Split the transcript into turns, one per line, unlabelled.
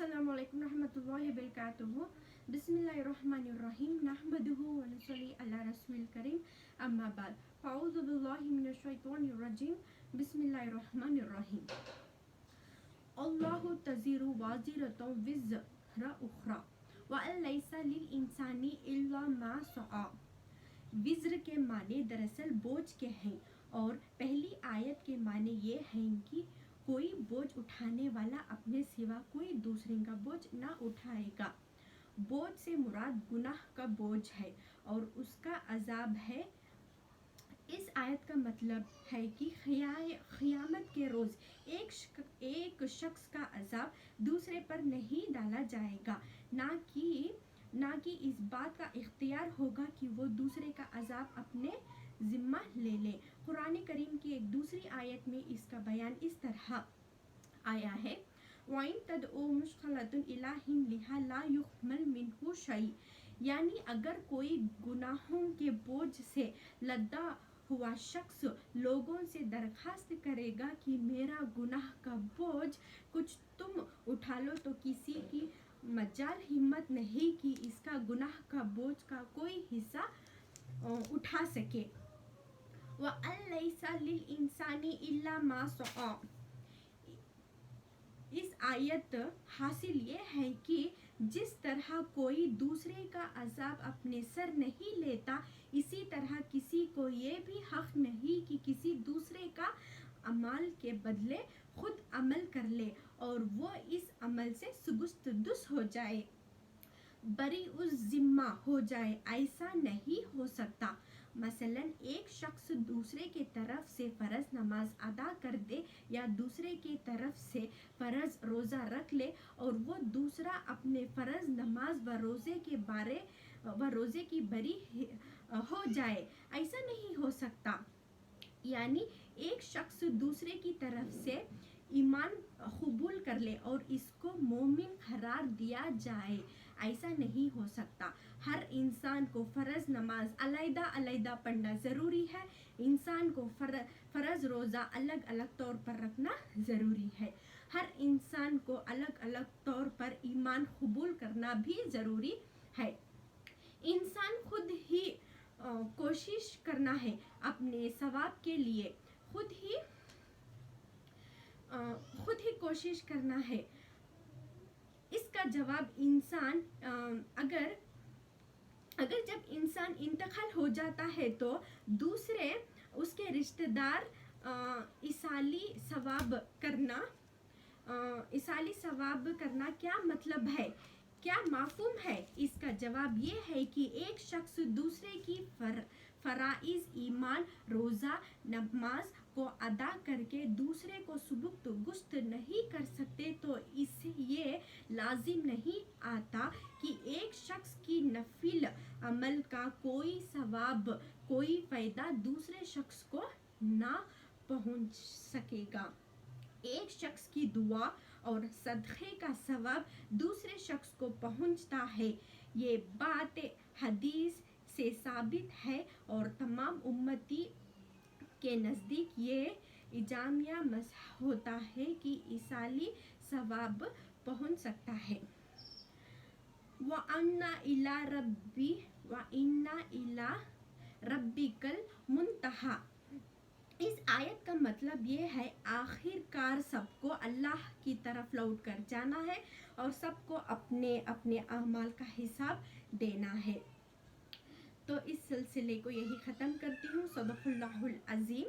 अस्सलामु अलैकुम रहमतुल्लाहि व बरकातुहू। बिस्मिल्लाहिर्रहमानिर्रहीम। नहमदुहु व नसल्ली अला रसूलिल करीम। अम्मा बाद। अऊज़ु बिल्लाहि मिनश शैतानिर रजीम। बिस्मिल्लाहिर्रहमानिर्रहीम। अल्लाहु तज़ीरु वाज़िरतुन विज़्रा उख़रा व अलैसा लिल इंसानी इल्ला मा सआ। विज़्र के माने दरअसल बोझ के हैं और पहली आयत के माने ये हैं कि कोई बोझ उठाने वाला अपने सिवा कोई दूसरे का बोझ ना उठाएगा। बोझ से मुराद गुनाह का बोझ है और उसका अजाब है। इस आयत का मतलब है कि क़यामत के रोज़ एक शख्स का अजाब दूसरे पर नहीं डाला जाएगा, ना कि इस बात का इख्तियार होगा कि वो दूसरे का अजाब अपने ज़िम्मा ले ले। कुरान करीम की एक दूसरी आयत में इसका बयान इस तरह आया है, वाइन तदउ मुश्किलतुन इला हिमलिहा ला युहमल मिनहु शै। यानी अगर कोई गुनाहों के बोझ से लदा हुआ शख्स लोगों से दरखास्त करेगा कि मेरा गुनाह का बोझ कुछ तुम उठा लो, तो किसी की मजाल हिम्मत नहीं कि इसका गुनाह का बोझ का कोई हिस्सा उठा सके। व अलैसा लिल इंसानी इल्ला मा सआ। इस आयत हासिल ये है कि जिस तरह कोई दूसरे का अजाब अपने सर नहीं लेता, इसी तरह किसी को ये भी हक नहीं कि किसी दूसरे का अमल के बदले खुद अमल कर ले और वो इस अमल से सुगुस्तुस हो जाए, बरी उस जिम्मा हो जाए। ऐसा नहीं हो सकता। मसलन एक शख्स दूसरे के तरफ से फ़र्ज नमाज अदा कर दे या दूसरे के तरफ से फ़र्ज रोज़ा रख ले और वो दूसरा अपने फ़र्ज नमाज व रोज़े की बरी हो जाए, ऐसा नहीं हो सकता। यानी एक शख्स दूसरे की तरफ से ईमान कबूल कर ले और इसको मोमिन करार दिया जाए, ऐसा नहीं हो सकता। हर इंसान को फ़र्ज नमाज अलग-अलग पढ़ना ज़रूरी है। इंसान को फ़र्ज रोज़ा अलग अलग तौर पर रखना ज़रूरी है। हर इंसान को अलग अलग तौर पर ईमान कबूल करना भी ज़रूरी है। इंसान खुद ही कोशिश करना है अपने सवाब के लिए, खुद ही कोशिश करना है। इसका जवाब इंसान अगर जब इंसान इंतकाल हो जाता है तो दूसरे उसके रिश्तेदार इसाली सवाब करना क्या मतलब है, क्या माफूम है? इसका जवाब ये है कि एक शख्स दूसरे की फराइज ईमान रोज़ा नमाज को अदा करके दूसरे को सुबुक्त नहीं कर सकते, तो इससे ये लाजिम नहीं आता कि एक शख्स की नफिल अमल का कोई सवाब कोई फ़ायदा दूसरे शख्स को ना पहुंच सकेगा। एक शख्स की दुआ और सदक़े का सवाब दूसरे शख्स को पहुंचता है। ये बात हदीस से साबित है और तमाम उम्मती के नज़दीक ये इजामिया मसह होता है कि इसाली सवाब पहुंच सकता है। व अन्ना इला रब्बिकल मुंतहा। इस आयत का मतलब ये है आखिरकार सबको अल्लाह की तरफ लौट कर जाना है और सबको अपने अपने अमाल का हिसाब देना है। तो इस सिलसिले को यही ख़त्म करती हूँ। सदक़ल्लाहुल अज़ीम।